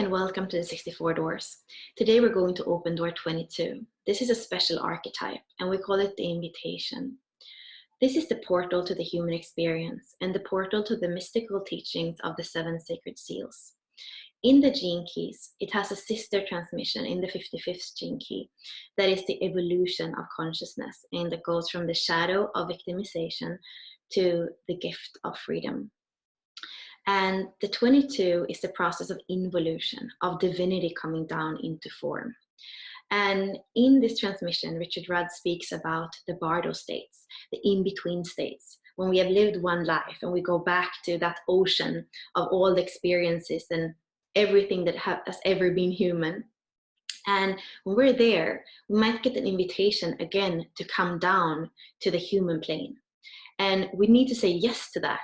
and welcome to the 64 Doors. Today we're going to open door 22. This is a special archetype and we call it the invitation. This is the portal to the human experience and the portal to the mystical teachings of the 7 sacred seals. In the gene keys, it has a sister transmission in the 55th gene key that is the evolution of consciousness and that goes from the shadow of victimization to the gift of freedom. And the 22 is the process of involution, of divinity coming down into form. And in this transmission, Richard Rudd speaks about the bardo states, the in-between states, when we have lived one life and we go back to that ocean of all the experiences and everything that has ever been human. And when we're there, we might get an invitation again to come down to the human plane. And we need to say yes to that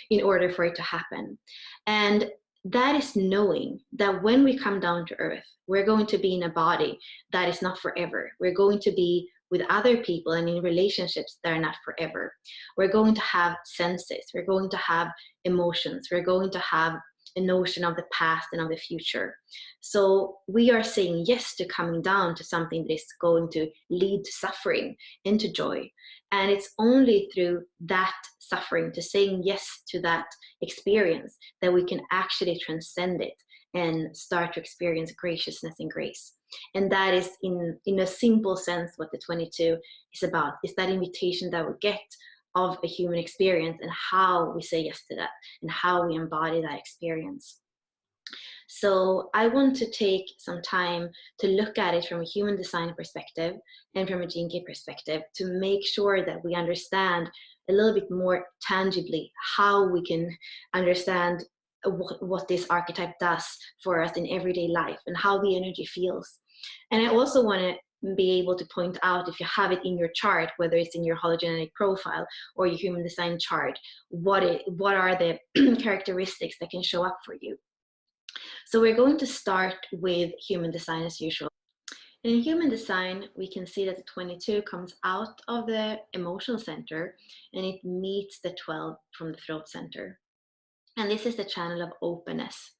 in order for it to happen. And that is knowing that when we come down to earth, we're going to be in a body that is not forever. We're going to be with other people and in relationships that are not forever. We're going to have senses. We're going to have emotions. We're going to have a notion of the past and of the future. So we are saying yes to coming down to something that is going to lead to suffering and to joy. And it's only through that suffering, to saying yes to that experience, that we can actually transcend it and start to experience graciousness and grace. And that is in a simple sense what the 22 is about, is that invitation that we get of a human experience and how we say yes to that and how we embody that experience. So I want to take some time to look at it from a human design perspective and from a gene key perspective to make sure that we understand a little bit more tangibly how we can understand what this archetype does for us in everyday life and how the energy feels. And I also want to be able to point out, if you have it in your chart, whether it's in your hologenetic profile or your human design chart, what are the characteristics that can show up for you. So we're going to start with human design as usual. In human design, we can see that the 22 comes out of the emotional center and it meets the 12 from the throat center. And this is the channel of openness.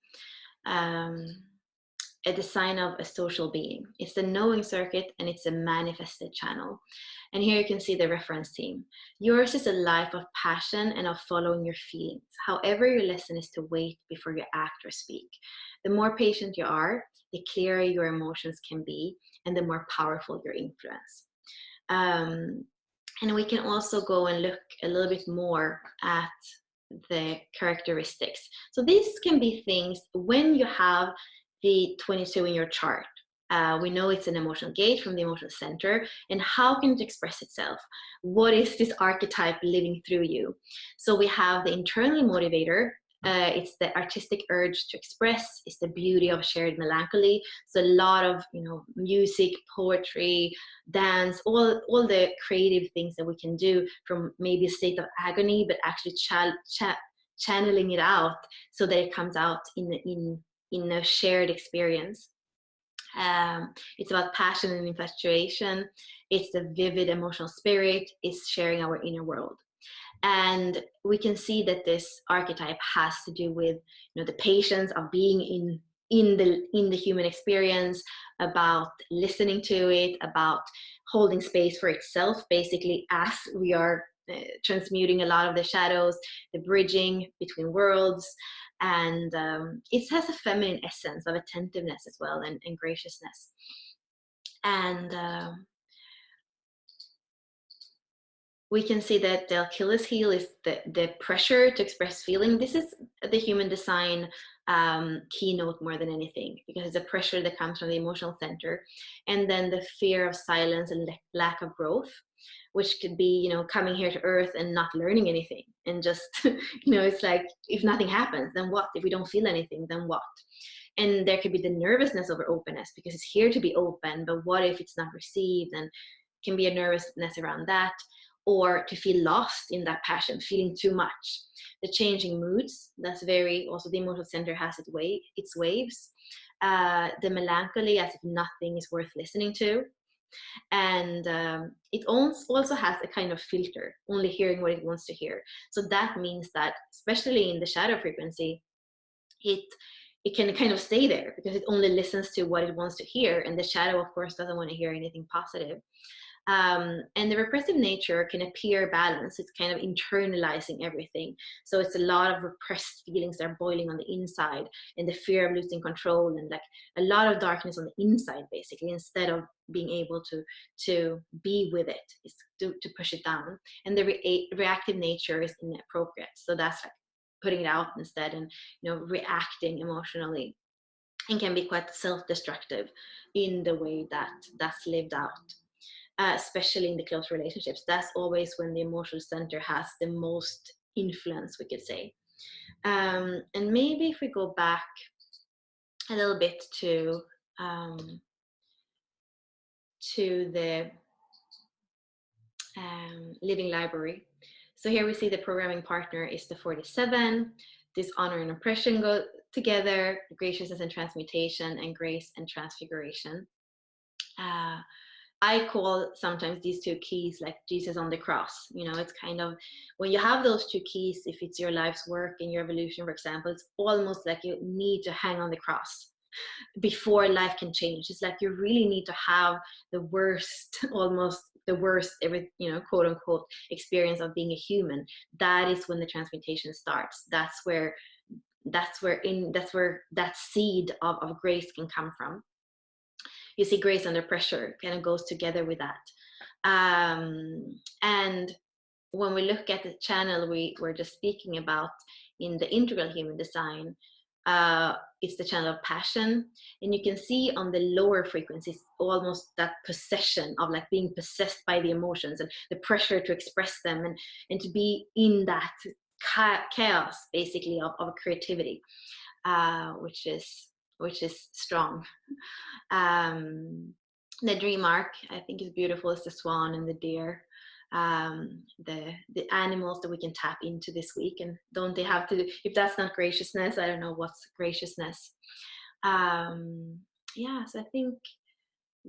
A design of a social being. It's the knowing circuit and it's a manifested channel. And here you can see the reference theme. Yours is a life of passion and of following your feelings. However, your lesson is to wait before you act or speak. The more patient you are, the clearer your emotions can be and the more powerful your influence. And we can also go and look a little bit more at the characteristics. So these can be things when you have the 22 in your chart. We know it's an emotional gate from the emotional center, and how can it express itself? What is this archetype living through you? So we have the internal motivator. It's the artistic urge to express. It's the beauty of shared melancholy. So a lot of music, poetry, dance, all the creative things that we can do from maybe a state of agony, but actually channeling it out so that it comes out in a shared experience. It's about passion and infatuation. It's the vivid emotional spirit. It's sharing our inner world. And we can see that this archetype has to do with the patience of being in the human experience, about listening to it, about holding space for itself, basically, as we are transmuting a lot of the shadows, the bridging between worlds. And it has a feminine essence of attentiveness as well, and graciousness. And we can see that the Achilles heel is the pressure to express feeling. This is the human design keynote more than anything, because it's a pressure that comes from the emotional center. And then the fear of silence and lack of growth, which could be, coming here to earth and not learning anything. And just, it's like, if nothing happens, then what? If we don't feel anything, then what? And there could be the nervousness over openness, because it's here to be open, but what if it's not received? And can be a nervousness around that, or to feel lost in that passion, feeling too much. The changing moods, that's also the emotional center has its waves. The melancholy, as if nothing is worth listening to. And it also has a kind of filter, only hearing what it wants to hear. So that means that, especially in the shadow frequency, it it can kind of stay there because it only listens to what it wants to hear. And the shadow, of course, doesn't want to hear anything positive. And the repressive nature can appear balanced. It's kind of internalizing everything. So it's a lot of repressed feelings that are boiling on the inside, and the fear of losing control, and like a lot of darkness on the inside, basically, instead of being able to be with it, is to push it down. And the reactive nature is inappropriate. So that's like putting it out instead, and reacting emotionally, and can be quite self-destructive in the way that that's lived out. Especially in the close relationships, that's always when the emotional center has the most influence, we could say. And maybe if we go back a little bit to the living library. So here we see the programming partner is the 47. This honor and oppression go together, graciousness and transmutation, and grace and transfiguration. I call sometimes these two keys like Jesus on the cross. It's kind of, when you have those two keys, if it's your life's work and your evolution, for example, it's almost like you need to hang on the cross before life can change. It's like you really need to have the worst, almost the worst, quote unquote, experience of being a human. That is when the transmutation starts. That's where that seed of grace can come from. You see, grace under pressure kind of goes together with that. And when we look at the channel we were just speaking about in the integral human design, it's the channel of passion. And you can see on the lower frequencies almost that possession of like being possessed by the emotions and the pressure to express them, and to be in that chaos, basically, of creativity, which is strong. The dream arc, I think, is beautiful. It's the swan and the deer, the animals that we can tap into this week. And don't they have to, if that's not graciousness, I don't know what's graciousness. Yeah, so I think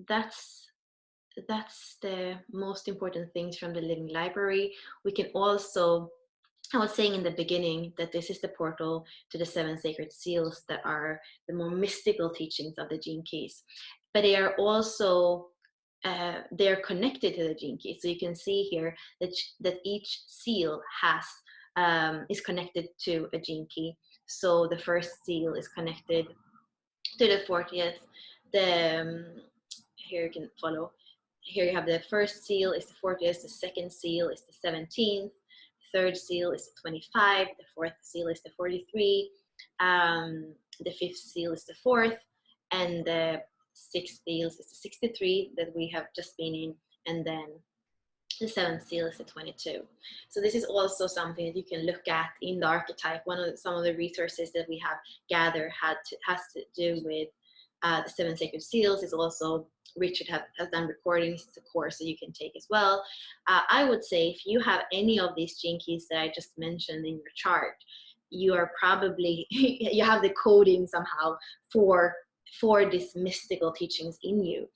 that's the most important things from the living library. We can also, I was saying in the beginning that this is the portal to the 7 sacred seals that are the more mystical teachings of the gene keys, but they are also they're connected to the gene keys. So you can see here that each seal is connected to a gene key. So the first seal is connected to the 40th. Here you can follow. Here you have the first seal is the 40th. The second seal is the 17th. Third seal is the 25, the fourth seal is the 43, the fifth seal is the 4th, and the sixth seal is the 63 that we have just been in, and then the 7th seal is the 22. So this is also something that you can look at in the archetype. Some of the resources that we have gathered has to do with the 7 sacred seals. Is also, Richard has done recordings. It's a course that you can take as well. I would say if you have any of these gene keys that I just mentioned in your chart, you are probably, you have the coding somehow for these mystical teachings in you.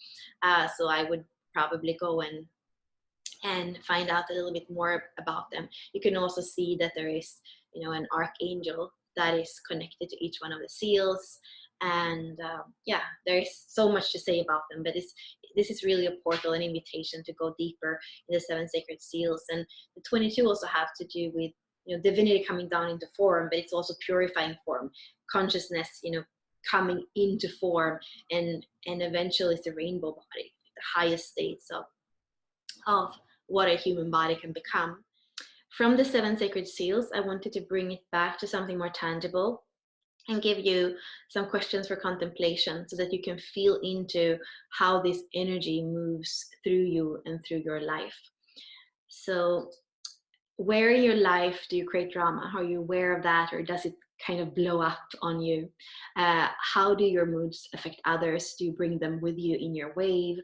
So I would probably go and find out a little bit more about them. You can also see that there is, an archangel that is connected to each one of the seals. And yeah, there is so much to say about them, but this is really a portal, an invitation to go deeper in the 7 sacred seals. And the 22 also have to do with, divinity coming down into form, but it's also purifying form, consciousness, coming into form, and eventually it's the rainbow body, the highest states of what a human body can become. From the 7 sacred seals, I wanted to bring it back to something more tangible and give you some questions for contemplation so that you can feel into how this energy moves through you and through your life. So where in your life do you create drama? Are you aware of that, or does it kind of blow up on you? How do your moods affect others? Do you bring them with you in your wave?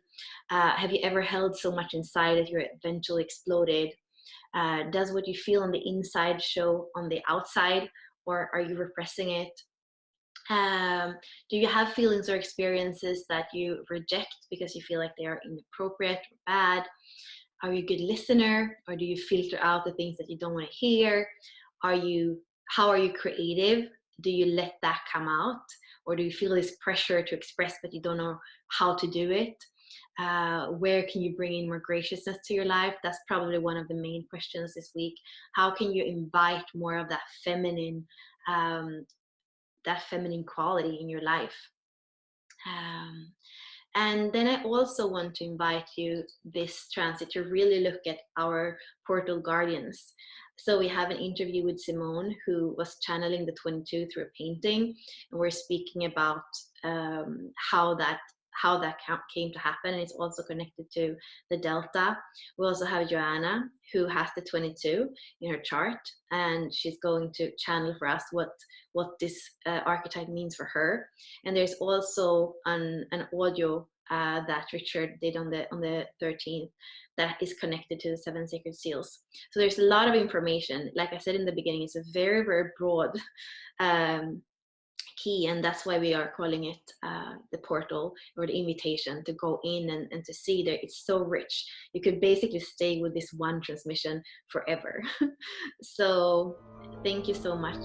Have you ever held so much inside that you eventually exploded? Does what you feel on the inside show on the outside, or are you repressing it? Do you have feelings or experiences that you reject because you feel like they are inappropriate or bad? Are you a good listener, or do you filter out the things that you don't want to hear? How are you creative? Do you let that come out? or do you feel this pressure to express but you don't know how to do it? Where can you bring in more graciousness to your life? That's probably one of the main questions this week. How can you invite more of um, that feminine quality in your life? And then I also want to invite you this transit to really look at our portal guardians. So we have an interview with Simone, who was channeling the 22 through a painting, and we're speaking about how that came to happen, and it's also connected to the Delta. We also have Joanna, who has the 22 in her chart, and she's going to channel for us what this archetype means for her. And there's also an audio that Richard did on the 13th that is connected to the 7 sacred seals. So there's a lot of information. Like I said in the beginning, it's a very, very broad key, and that's why we are calling it the portal, or the invitation to go in and to see that it's so rich. You could basically stay with this one transmission forever. So thank you so much